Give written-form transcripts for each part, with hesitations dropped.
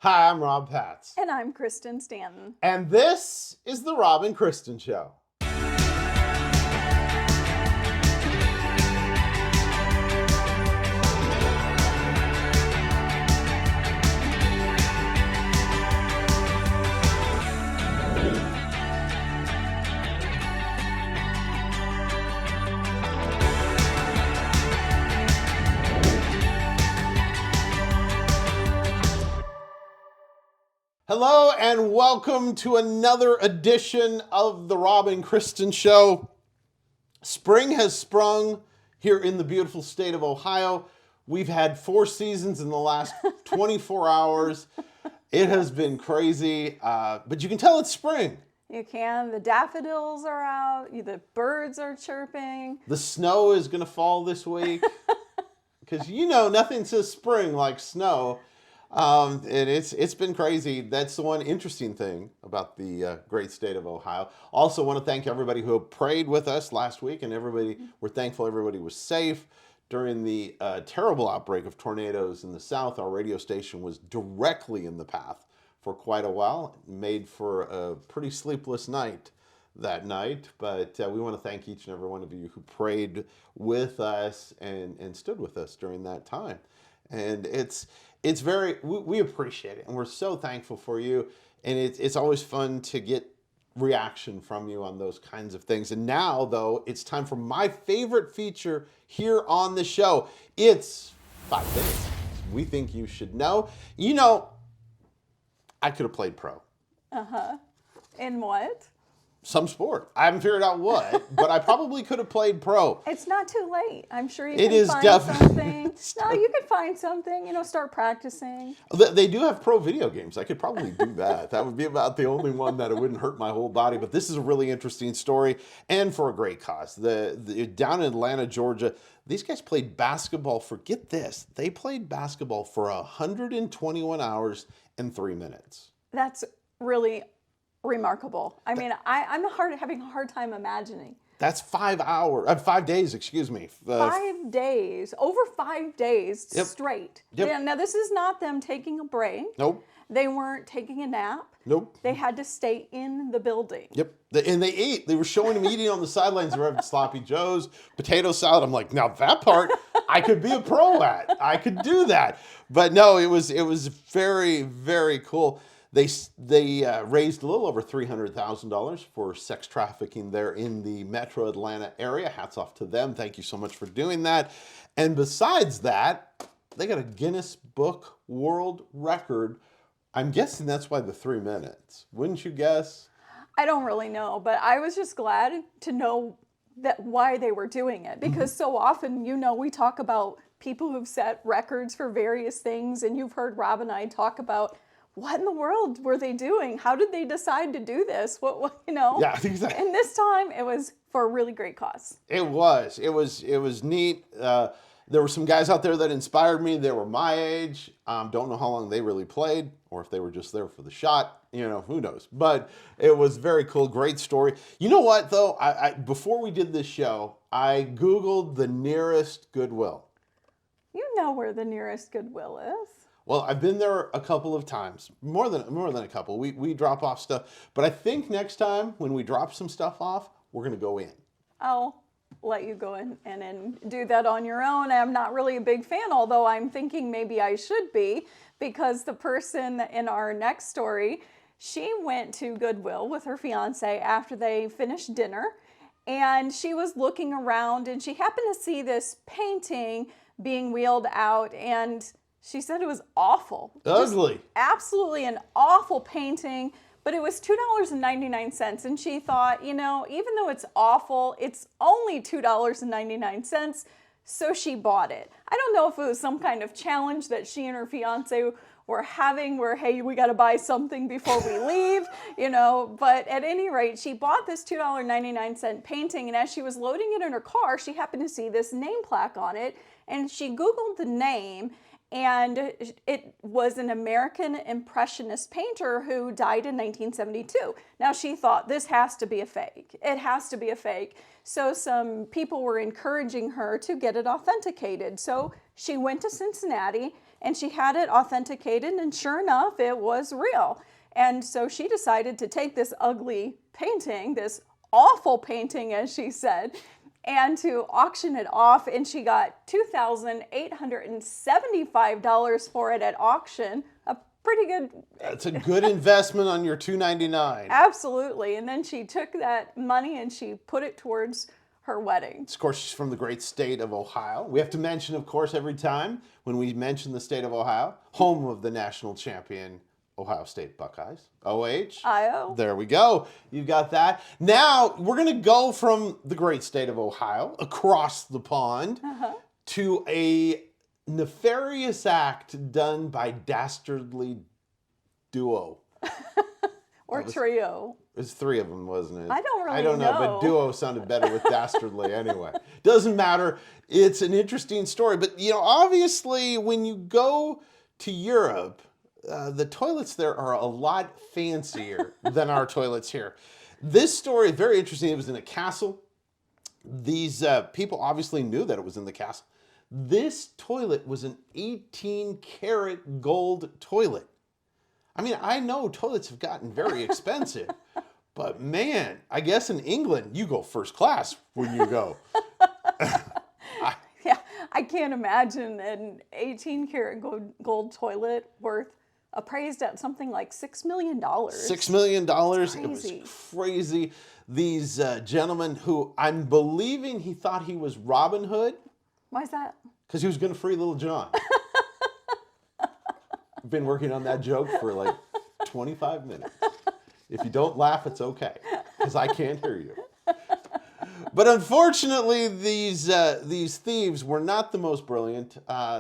Hi, I'm Rob Patz. And I'm Kristen Stanton. And this is the Rob and Kristen Show. Hello and welcome to another edition of the Rob and Kristen Show. Spring has sprung here in the beautiful state of Ohio. We've had 4 seasons in the last 24 hours. It has been crazy, but you can tell it's spring. You can. The daffodils are out. The birds are chirping. The snow is going to fall this week because nothing says spring like snow. And it's been crazy. That's the one interesting thing about the great state of Ohio. Also want to thank everybody who prayed with us last week, and we're thankful everybody was safe during the terrible outbreak of tornadoes in the south. Our radio station was directly in the path for quite a while. It made for a pretty sleepless night that night, but we want to thank each and every one of you who prayed with us and stood with us during that time. And we appreciate it, and we're so thankful for you. And it's always fun to get reaction from you on those kinds of things. And now, though, it's time for my favorite feature here on the show. It's 5 things we think you should know. I could have played pro. In what? Some sport. I haven't figured out what, but I probably could have played pro. It's not too late. I'm sure you It can is find definitely- something. No, you could find something. Start practicing. They do have pro video games. I could probably do that. That would be about the only one that it wouldn't hurt my whole body. But this is a really interesting story, and for a great cause. Down in Atlanta, Georgia, these guys played basketball for, get this, they played basketball for 121 hours and 3 minutes. That's really remarkable. I mean, I'm having a hard time imagining. That's 5 days, excuse me. 5 days, over 5 days Yep. straight. Yep. Yeah, now, this is not them taking a break. Nope. They weren't taking a nap. Nope. They had to stay in the building. Yep. And they ate. They were showing them eating on the sidelines. They were having sloppy joes, potato salad. I'm like, now that part I could be a pro at. I could do that. But no, it was very, very cool. They raised a little over $300,000 for sex trafficking there in the metro Atlanta area. Hats off to them. Thank you so much for doing that. And besides that, they got a Guinness Book World Record. I'm guessing that's why the 3 minutes. Wouldn't you guess? I don't really know, but I was just glad to know that why they were doing it, because so often, we talk about people who've set records for various things, and you've heard Rob and I talk about what in the world were they doing? How did they decide to do this? What Yeah, exactly. And this time it was for a really great cause. It was neat. There were some guys out there that inspired me. They were my age. Don't know how long they really played, or if they were just there for the shot. Who knows? But it was very cool. Great story. You know what, though? I before we did this show, I Googled the nearest Goodwill. You know where the nearest Goodwill is. Well, I've been there a couple of times, more than a couple. We drop off stuff, but I think next time when we drop some stuff off, we're gonna go in. I'll let you go in and do that on your own. I'm not really a big fan, although I'm thinking maybe I should be, because the person in our next story, she went to Goodwill with her fiance after they finished dinner, and she was looking around and she happened to see this painting being wheeled out, and she said it was awful. Ugly. Just absolutely an awful painting, but it was $2.99, and she thought, even though it's awful, it's only $2.99, so she bought it. I don't know if it was some kind of challenge that she and her fiance were having where, hey, we got to buy something before we leave, but at any rate, she bought this $2.99 painting, and as she was loading it in her car, she happened to see this name plaque on it, and she Googled the name, and it was an American Impressionist painter who died in 1972. Now, she thought, this has to be a fake. It has to be a fake. So some people were encouraging her to get it authenticated. So she went to Cincinnati and she had it authenticated, and sure enough, it was real. And so she decided to take this ugly painting, this awful painting, as she said, and to auction it off, and she got $2,875 for it at auction. A pretty good. That's a good investment on your $299. Absolutely. And then she took that money and she put it towards her wedding. Of course, she's from the great state of Ohio. We have to mention, of course, every time when we mention the state of Ohio, home of the national champion Ohio State Buckeyes. OH. I-O. There we go. You've got that. Now, we're going to go from the great state of Ohio across the pond to a nefarious act done by dastardly duo. Or trio. There's three of them, wasn't it? I don't really I don't know, but duo sounded better with dastardly anyway. Doesn't matter. It's an interesting story. But, you know, obviously, when you go to Europe, the toilets there are a lot fancier than our toilets here. This story is very interesting. It was in a castle. These people obviously knew that it was in the castle. This toilet was an 18-karat gold toilet. I mean, I know toilets have gotten very expensive, but man, I guess in England, you go first class when you go. Yeah, I can't imagine an 18-karat gold toilet worth appraised at something like $6 million. $6 million. It was crazy. These gentlemen who I'm believing he thought he was Robin Hood. Why is that? Because he was going to free Little John. I've been working on that joke for like 25 minutes. If you don't laugh, it's okay, because I can't hear you. But unfortunately, these thieves were not the most brilliant.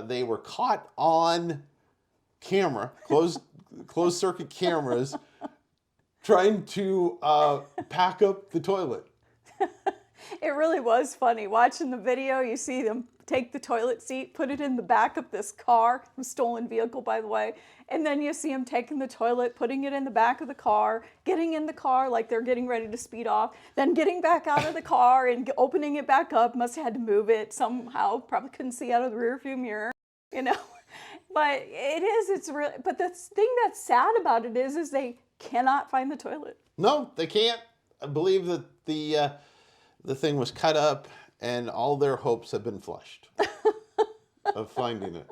They were caught on camera, closed circuit cameras, trying to pack up the toilet. It really was funny. Watching the video, you see them take the toilet seat, put it in the back of this car, a stolen vehicle, by the way, and then you see them taking the toilet, putting it in the back of the car, getting in the car like they're getting ready to speed off, then getting back out of the car and opening it back up. Must have had to move it somehow. Probably couldn't see out of the rearview mirror, you know. But it's real. But the thing that's sad about it is they cannot find the toilet. No, they can't. I believe that the thing was cut up and all their hopes have been flushed of finding it.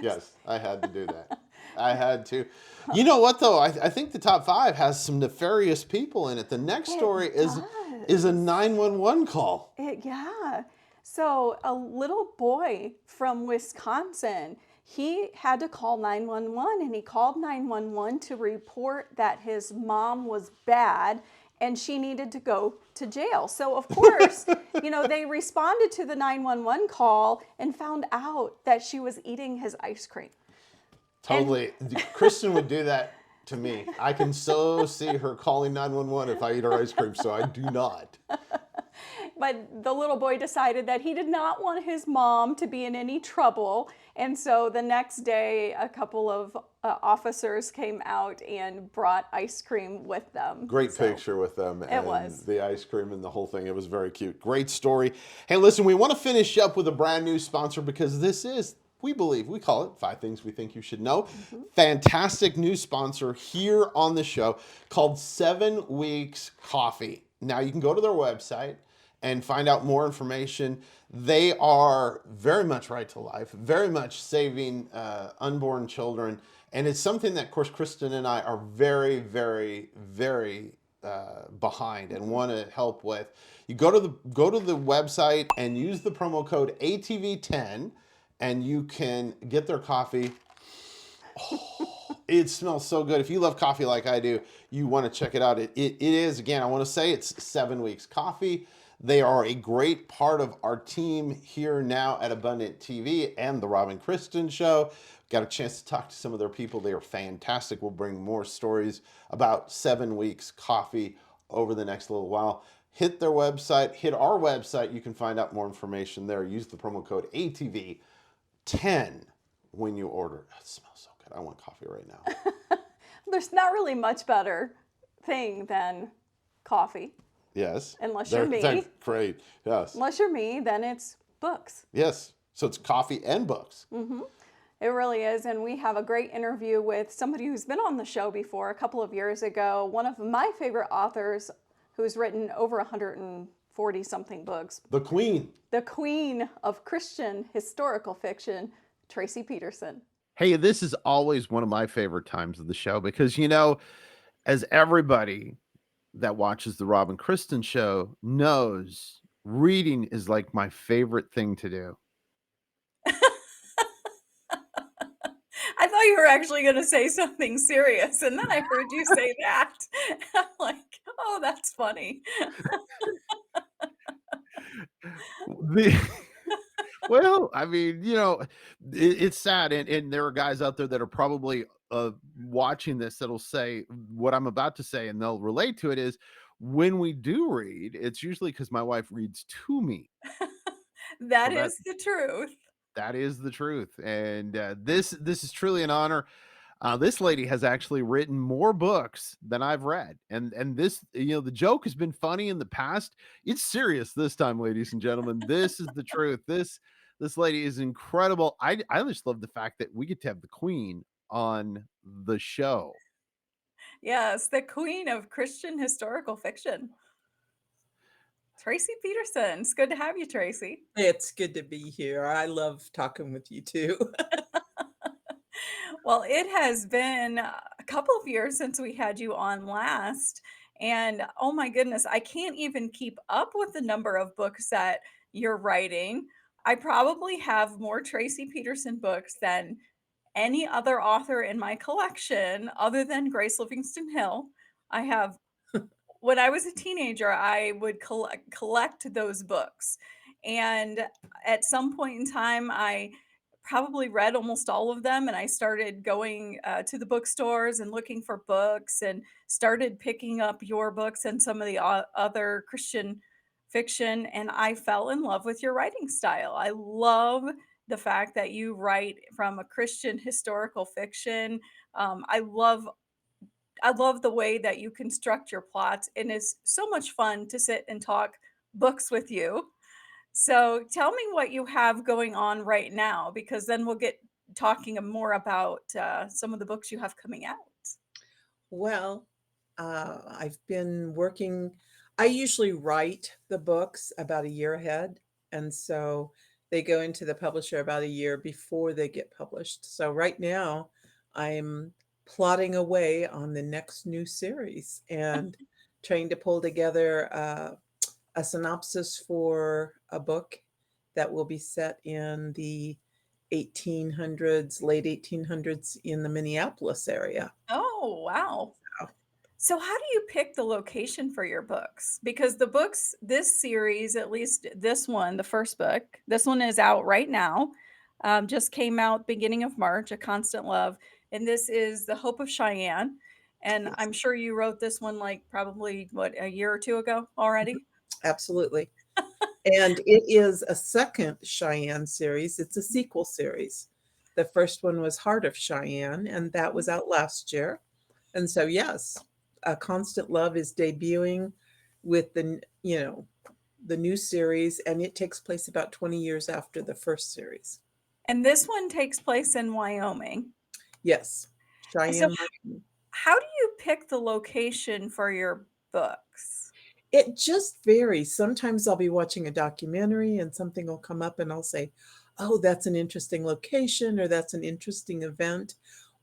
Yes, I had to do that. I had to. You know what, though? I think the top 5 has some nefarious people in it. The next story is a 911 call. Yeah. So a little boy from Wisconsin, he had to call 911, and he called 911 to report that his mom was bad and she needed to go to jail. So, of course, you know, they responded to the 911 call and found out that she was eating his ice cream. Totally. Kristen would do that to me. I can so see her calling 911 if I eat her ice cream, so I do not. But the little boy decided that he did not want his mom to be in any trouble. And so the next day, a couple of officers came out and brought ice cream with them. Great picture with them. It was. The ice cream and the whole thing. It was very cute. Great story. Hey, listen, we want to finish up with a brand new sponsor because this is, we call it 5 Things We Think You Should Know. Mm-hmm. Fantastic new sponsor here on the show called 7 Weeks Coffee. Now, you can go to their website and find out more information. They are very much right to life, very much saving unborn children. And it's something that, of course, Kristen and I are very, very, very behind and want to help with. You go to the website and use the promo code ATV10, and you can get their coffee. Oh, it smells so good. If you love coffee like I do, you want to check it out. It is, again, I want to say it's 7 Weeks Coffee. They are a great part of our team here now at Abundant TV and the Rob and Kristen Show. Got a chance to talk to some of their people. They are fantastic. We'll bring more stories about 7 Weeks Coffee over the next little while. Hit their website, hit our website. You can find out more information there. Use the promo code ATV10 when you order. It smells so good. I want coffee right now. There's not really much better thing than coffee. Yes. Unless you're me. They're great. Yes. Unless you're me, then it's books. Yes. So it's coffee and books. Mm-hmm. It really is. And we have a great interview with somebody who's been on the show before a couple of years ago. One of my favorite authors who's written over 140 something books. The Queen. The queen of Christian historical fiction, Tracie Peterson. Hey, this is always one of my favorite times of the show because, as everybody that watches the Rob and Kristen Show knows, reading is like my favorite thing to do. I thought you were actually going to say something serious, and then I heard you say that. I'm like, oh, that's funny. Well, I mean, it's sad, and there are guys out there that are probably watching this that'll say what I'm about to say, and they'll relate to it. Is when we do read, it's usually because my wife reads to me. That So is the truth. that is the truth, and this is truly an honor. This lady has actually written more books than I've read, and this, the joke has been funny in the past. It's serious this time, ladies and gentlemen. This is the truth. This lady is incredible. I just love the fact that we get to have the Queen on the show. Yes, the queen of Christian historical fiction. Tracie Peterson. It's good to have you, Tracie. It's good to be here. I love talking with you too. Well, it has been a couple of years since we had you on last. And oh my goodness, I can't even keep up with the number of books that you're writing. I probably have more Tracie Peterson books than any other author in my collection other than Grace Livingston Hill. I have, when I was a teenager, I would collect those books. And at some point in time, I probably read almost all of them, and I started going to the bookstores and looking for books and started picking up your books and some of the other Christian fiction, and I fell in love with your writing style. I love the fact that you write from a Christian historical fiction. I love the way that you construct your plots, and it's so much fun to sit and talk books with you. So tell me what you have going on right now, because then we'll get talking more about some of the books you have coming out. Well, I've been working. I usually write the books about a year ahead, and so they go into the publisher about a year before they get published. So right now, I'm plotting away on the next new series and trying to pull together a synopsis for a book that will be set in the 1800s, late 1800s in the Minneapolis area. Oh, wow. So, So how do you pick the location for your books? Because the books, this series, at least this one, the first book, this one is out right now. Just came out beginning of March, A Constant Love. And this is The Hope of Cheyenne. And yes, I'm sure you wrote this one like probably, what, a year or two ago already? absolutely. And it is a second Cheyenne series. It's a sequel series. The first one was Heart of Cheyenne, and that was out last year. And so, yes, A Constant Love is debuting with the new series, and it takes place about 20 years after the first series. And this one takes place in Wyoming. Yes, So Cheyenne. Wyoming. how do you pick the location for your books? It just varies. Sometimes I'll be watching a documentary and something will come up and I'll say, oh, that's an interesting location or that's an interesting event.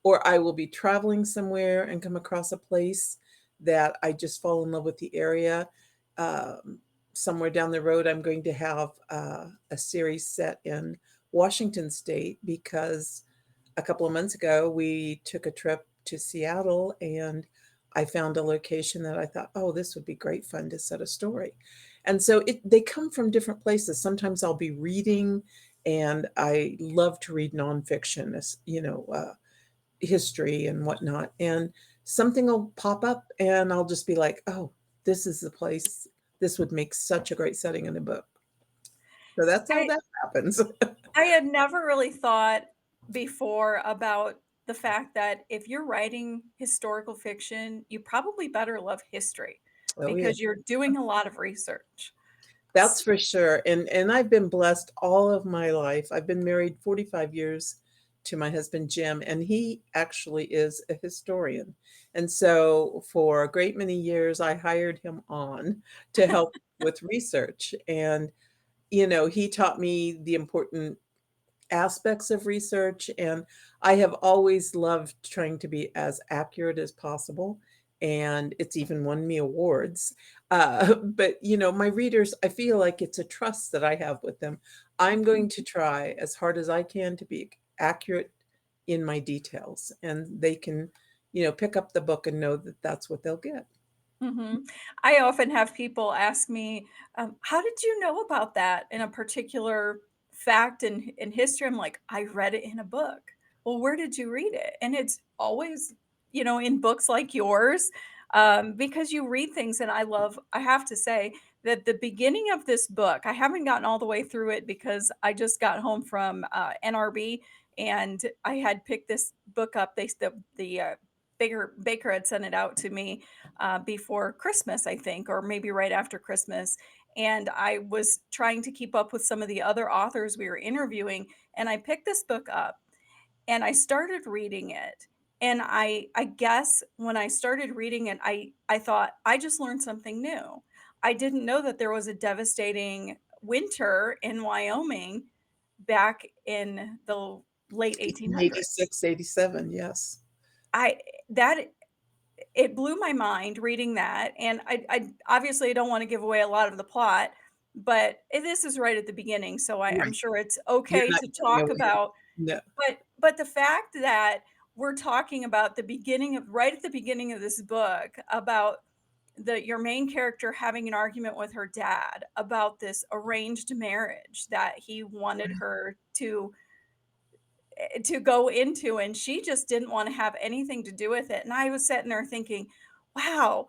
Or I will be traveling somewhere and come across a place that I just fall in love with the area. Somewhere down the road, I'm going to have a series set in Washington State because a couple of months ago, we took a trip to Seattle and I found a location that I thought, oh, this would be great fun to set a story. And so they come from different places. Sometimes I'll be reading, and I love to read nonfiction, history and whatnot. And something will pop up, and I'll just be like, oh, this is the place. This would make such a great setting in a book. So that's how that happens. I had never really thought before about the fact that if you're writing historical fiction, you probably better love history Oh, yeah. because you're doing a lot of research. That's for sure. And I've been blessed all of my life. I've been married 45 years to my husband Jim, and he actually is a historian. And so for a great many years, I hired him on to help with research. And, he taught me the important aspects of research, and I have always loved trying to be as accurate as possible, and it's even won me awards. But my readers, I feel like it's a trust that I have with them. I'm going to try as hard as I can to be accurate in my details, and they can, pick up the book and know that that's what they'll get. Hmm. I often have people ask me, how did you know about that in a particular fact in history? I'm like, I read it in a book. Well, where did you read it? And it's always, in books like yours, because you read things. And I have to say that the beginning of this book, I haven't gotten all the way through it because I just got home from NRB and I had picked this book up. The Baker had sent it out to me before Christmas, I think, or maybe right after Christmas. And I was trying to keep up with some of the other authors we were interviewing. And I picked this book up and I started reading it. And I guess when I started reading it, I thought, I just learned something new. I didn't know that there was a devastating winter in Wyoming back in the late 1800s. 86, 87, yes. I that it blew my mind reading that, and I obviously I don't want to give away a lot of the plot, but this is right at the beginning, so I'm Right. sure it's You're okay not to giving talk away. about. No. But the fact that we're talking about the beginning of right at the beginning of this book about your main character having an argument with her dad about this arranged marriage that he wanted her to go into, and she just didn't want to have anything to do with it. And I was sitting there thinking, wow,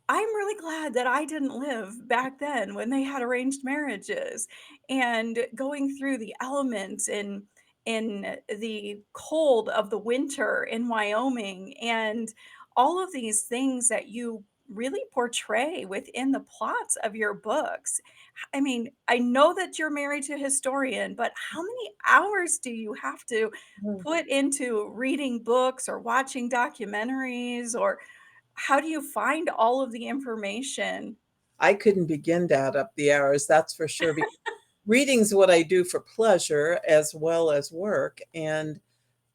I'm really glad that I didn't live back then when they had arranged marriages and going through the elements in the cold of the winter in Wyoming and all of these things that you really portray within the plots of your books. I mean, I know that you're married to a historian, but how many hours do you have to Mm. put into reading books or watching documentaries, or how do you find all of the information? I couldn't begin to add up the hours, that's for sure, because reading's what I do for pleasure as well as work, and,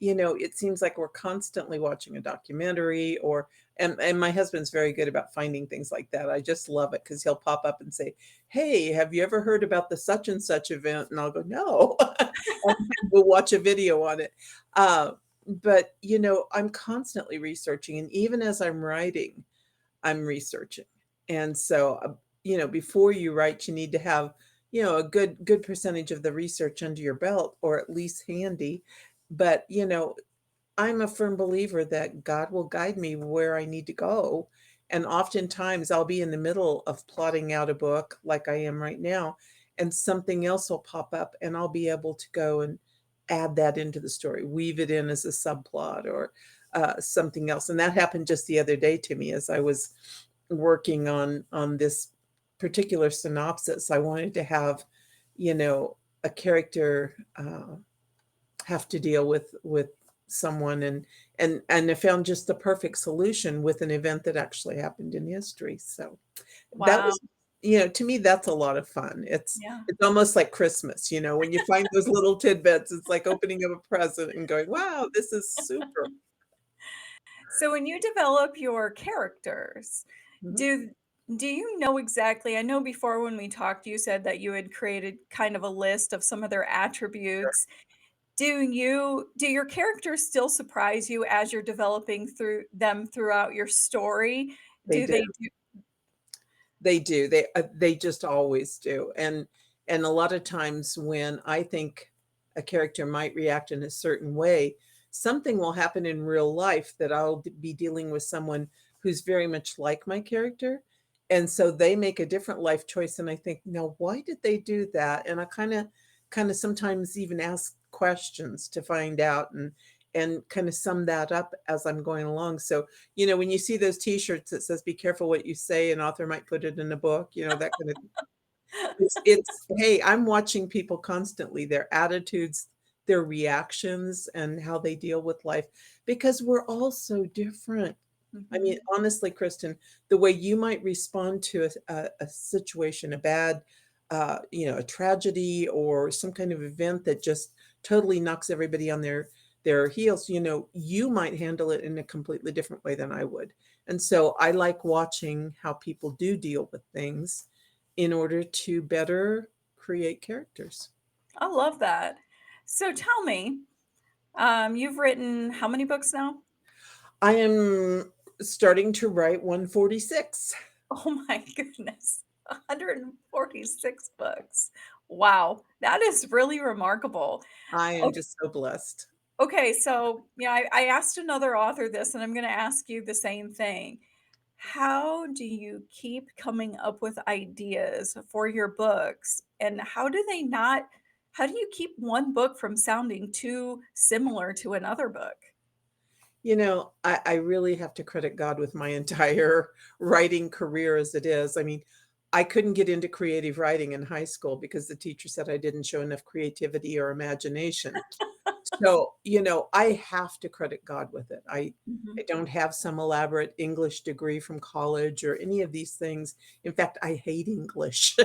it seems like we're constantly watching a documentary or and my husband's very good about finding things like that. I just love it because 'cause he'll pop up and say, "Hey, have you ever heard about the such and such event?" And I'll go, "No." And we'll watch a video on it. But, I'm constantly researching, and even as I'm writing, I'm researching. And so, before you write, you need to have, a good percentage of the research under your belt or at least handy. But, I'm a firm believer that God will guide me where I need to go. And oftentimes I'll be in the middle of plotting out a book like I am right now, and something else will pop up and I'll be able to go and add that into the story, weave it in as a subplot or something else. And that happened just the other day to me as I was working on this particular synopsis. I wanted to have, a character have to deal with someone and I found just the perfect solution with an event that actually happened in history. So that Wow. was, to me, that's a lot of fun. It's Yeah. it's almost like Christmas, when you find those little tidbits, it's like opening up a present and going, wow, this is super. So when you develop your characters, Mhm. do do you know exactly? I know before when we talked, you said that you had created kind of a list of some of their attributes. Do your characters still surprise you as you're developing through them throughout your story? They Do do. they do? They do. They just always do. And a lot of times when I think a character might react in a certain way, something will happen in real life that be dealing with someone who's very much like my character. And so they make a different life choice and I think, "No, why did they do that?" And I kind of sometimes even ask questions to find out and kind of sum that up as I'm going along. So when you see those T-shirts that says, "Be careful what you say," an author might put it in a book, that kind of it's hey, I'm watching people constantly, their attitudes, their reactions and how they deal with life, because we're all so different. I mean, Mhm. honestly, Kristen, the way you might respond to a situation, a bad, a tragedy or some kind of event that just totally knocks everybody on their heels, you might handle it in a completely different way than I would. And so I like watching how people do deal with things in order to better create characters. I love that. So tell me, you've written how many books now? I am starting to write 146. Oh my goodness. 146 books. Wow. That is really remarkable. I am Okay, just so blessed. okay, so I asked another author this, and I'm going to ask you the same thing. How do you keep coming up with ideas for your books? And how do you keep one book from sounding too similar to another book? I really have to credit God with my entire writing career as it is. I mean, I couldn't get into creative writing in high school because the teacher said I didn't show enough creativity or imagination. So, I have to credit God with it. I Mhm. don't have some elaborate English degree from college or any of these things. In fact, I hate English.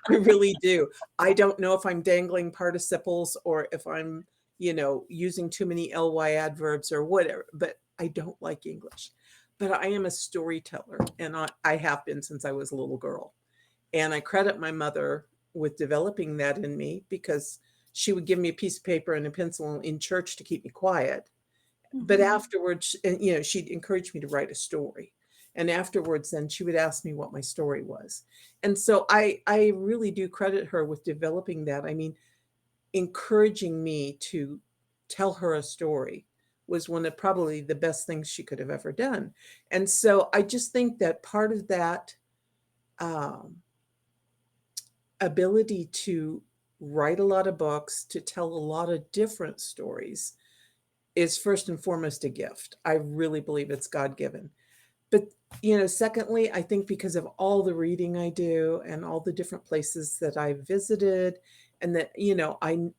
I really do. I don't know if I'm dangling participles or if I'm, using too many ly adverbs or whatever, but I don't like English. But I am a storyteller, and I have been since I was a little girl. And I credit my mother with developing that in me, because she would give me a piece of paper and a pencil in church to keep me quiet. But Mhm. afterwards, and she'd encourage me to write a story. And afterwards, then she would ask me what my story was. And so I really do credit her with developing that. I mean, encouraging me to tell her a story was one of probably the best things she could have ever done. And so I just think that part of that um, ability to write a lot of books, to tell a lot of different stories, is first and foremost a gift. I really believe it's God given. But, secondly, I think because of all the reading I do and all the different places that I visited, and that,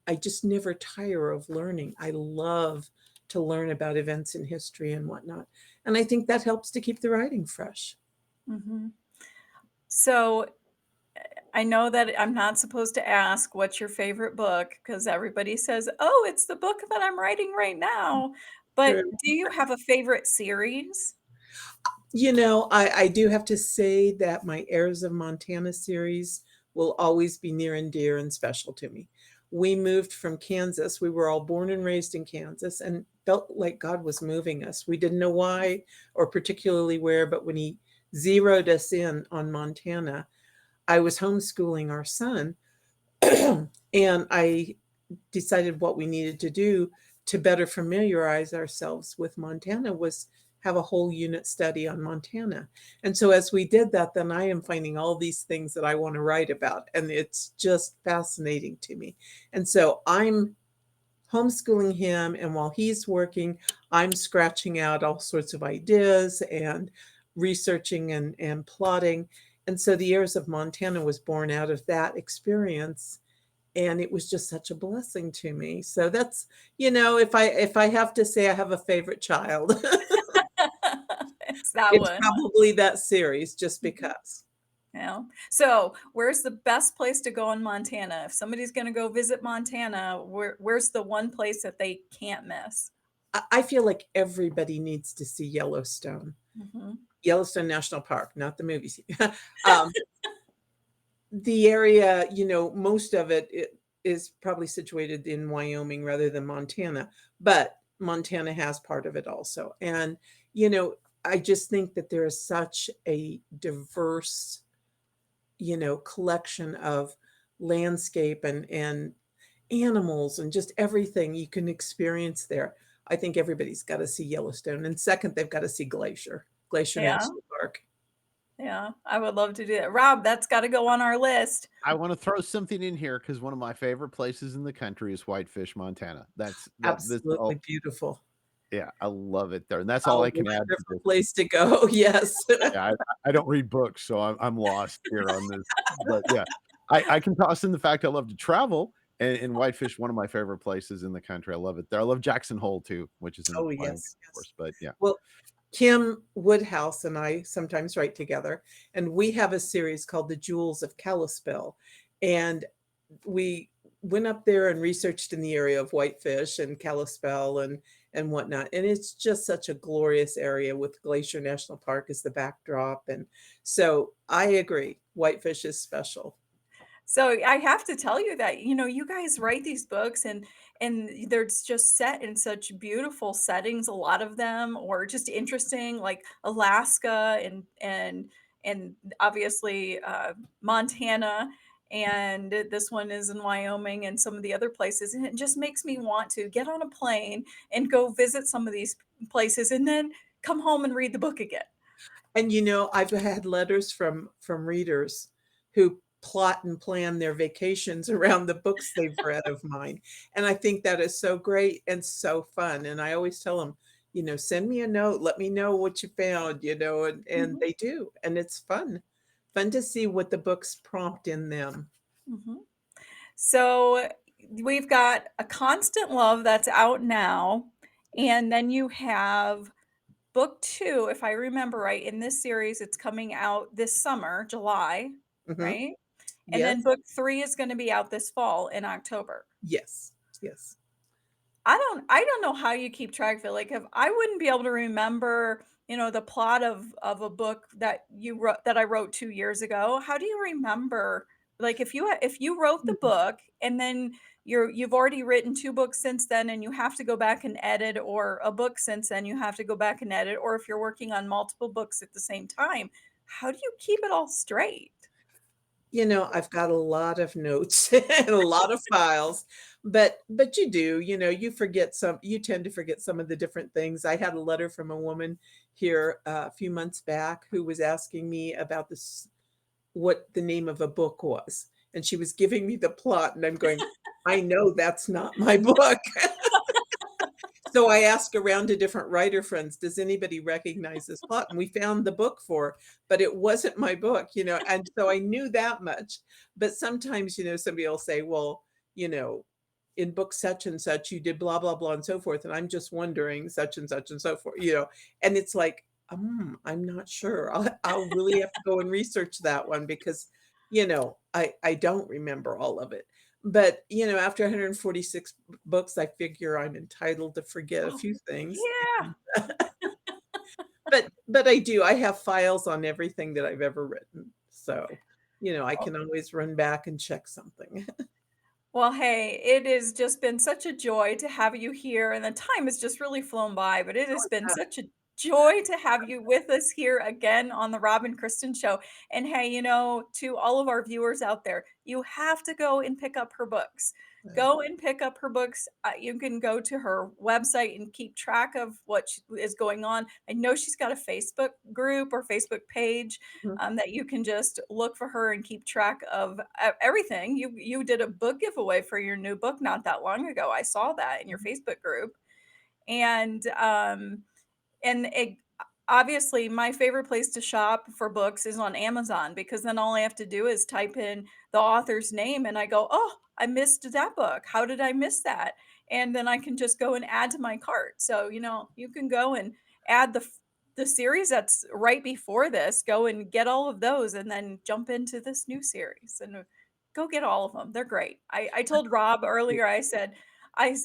I just never tire of learning. I love to learn about events in history and whatnot. And I think that helps to keep the writing fresh. Mhm. So I know that I'm not supposed to ask what's your favorite book because everybody says, "Oh, it's the book that I'm writing right now." But True. do you have a favorite series? I do have to say that my Heirs of Montana series will always be near and dear and special to me. We moved from Kansas. We were all born and raised in Kansas and felt like God was moving us. We didn't know why or particularly where, but when He zeroed us in on Montana, I was homeschooling our son, and I decided what we needed to do to better familiarize ourselves with Montana was have a whole unit study on Montana. And so as we did that, then I am finding all these things that I want to write about. And it's just fascinating to me. And so I'm homeschooling him. And while he's working, I'm scratching out all sorts of ideas and researching and plotting. And so the Heirs of Montana was born out of that experience, and it was just such a blessing to me. So that's, if I have to say I have a favorite child, It's that it's one. probably that series, just Mhm. because. Yeah. So, where's the best place to go in Montana? If somebody's gonna go visit Montana, where's the one place that they can't miss? I feel like everybody needs to see Yellowstone. Mhm. Yellowstone National Park, not the movies. um, the area, most of it is probably situated in Wyoming rather than Montana, but Montana has part of it also. And, you know, I just think that there is such a diverse, collection of landscape and animals and just everything you can experience there. I think everybody's got to see Yellowstone. And second, they've got to see Glacier Yeah, National Park. yeah, I would love to do that. Rob, that's gotta go on our list. I want to throw something in here because one of my favorite places in the country is Whitefish, Montana. This Absolutely all beautiful. yeah, I love it there, and that's A all I can add to wonderful this. place to go. Yes. Yeah, I don't read books, so I'm lost here on this, but yeah, I can toss in the fact I love to travel, And Whitefish, one of my favorite places in the country. I love it there. I love Jackson Hole too, which is in Oh, Wyoming, yes, of yes. course. But yeah. Well, Kim Woodhouse and I sometimes write together, and we have a series called The Jewels of Kalispell. And we went up there and researched in the area of Whitefish and Kalispell and whatnot. And it's just such a glorious area with Glacier National Park as the backdrop. And so I agree, Whitefish is special. So I have to tell you that, you guys write these books and they're just set in such beautiful settings, a lot of them, or just interesting, like Alaska and obviously Montana. And this one is in Wyoming and some of the other places. And it just makes me want to get on a plane and go visit some of these places and then come home and read the book again. And I've had letters from readers who plot and plan their vacations around the books they've read of mine. And I think that is so great and so fun. And I always tell them, send me a note, let me know what you found, and Mhm, they do. And it's fun. Fun to see what the books prompt in them. mhm. So we've got A Constant Love that's out now. And then you have book two, if I remember right, in this series, it's coming out this summer, July, Hmm. right? And Yes, then book three is going to be out this fall in October. yes, yes. I don't know how you keep track of it. Like if I wouldn't be able to remember, the plot of a book that you wrote that I wrote 2 years ago. How do you remember? Like if you wrote the Mhm. book and then you've already written two books since then and you have to go back and edit, or a book since then you have to go back and edit, or if you're working on multiple books at the same time, how do you keep it all straight? I've got a lot of notes and a lot of files, but you forget you tend to forget some of the different things. I had a letter from a woman here a few months back who was asking me about this, what the name of a book was, and she was giving me the plot, and I'm going, I know that's not my book. So I asked around to different writer friends, does anybody recognize this plot? And we found the book for her, but it wasn't my book, and so I knew that much. But sometimes, somebody will say, well, you know, in book such and such, you did blah, blah, blah, and so forth. And I'm just wondering such and so forth, and it's like, I'm not sure. I'll really have to go and research that one because, I don't remember all of it. But, after 146 books, I figure I'm entitled to forget a Oh, few things. yeah. But I do. I have files on everything that I've ever written. So, I can always run back and check something. Well, hey, it has just been such a joy to have you here, and the time has just really flown by, but it has been such a joy to have you with us here again on the Rob and Kristen Show. And hey, to all of our viewers out there, you have to go and pick up her books. Go and pick up her books. You can go to her website and keep track of what is going on. I know she's got a Facebook group or Facebook page Mhm. that you can just look for her and keep track of everything. You did a book giveaway for your new book not that long ago. I saw that in your Facebook group, and it obviously my favorite place to shop for books is on Amazon, because then all I have to do is type in the author's name and I go, "Oh, I missed that book. How did I miss that?" And then I can just go and add to my cart. So, you can go and add the series that's right before this, go and get all of those and then jump into this new series and go get all of them. They're great. I told Rob earlier, I said,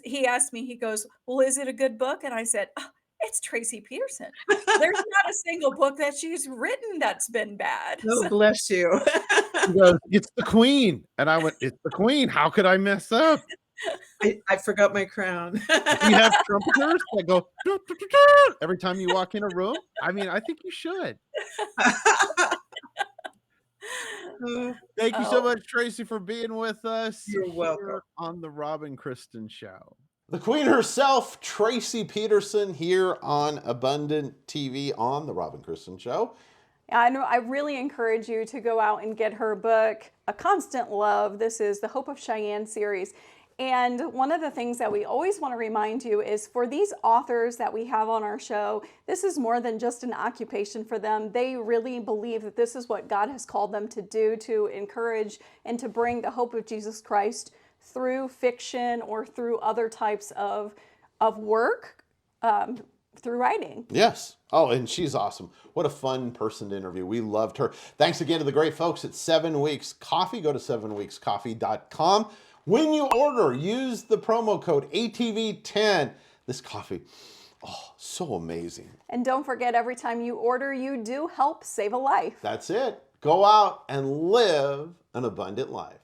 he asked me, he goes, "Well, is it a good book?" And I said, "Oh, it's Tracie Peterson. There's not a single book that she's written that's been bad." Oh, bless you. He goes, "It's the queen." And I went, "It's the queen. How could I mess up?" I forgot my crown. Do you have trumpeters that go "Doo, doo, doo, doo," every time you walk in a room? I mean, I think you should. Oh, Thank you so Oh, much, Tracie, for being with us you're welcome. here on the Rob and Kristen Show. The queen herself, Tracie Peterson, here on Abundant TV on the Rob and Kristen Show. I know I really encourage you to go out and get her book, A Constant Love. This is the Hope of Cheyenne series. And one of the things that we always want to remind you is, for these authors that we have on our show, this is more than just an occupation for them. They really believe that this is what God has called them to do, to encourage and to bring the hope of Jesus Christ through fiction or through other types of work, through writing. Yes. Oh, and she's awesome. What a fun person to interview. We loved her. Thanks again to the great folks at 7 Weeks Coffee. Go to 7weekscoffee.com. When you order, use the promo code ATV10. This coffee, oh, so amazing. And don't forget, every time you order, you do help save a life. That's it. Go out and live an abundant life.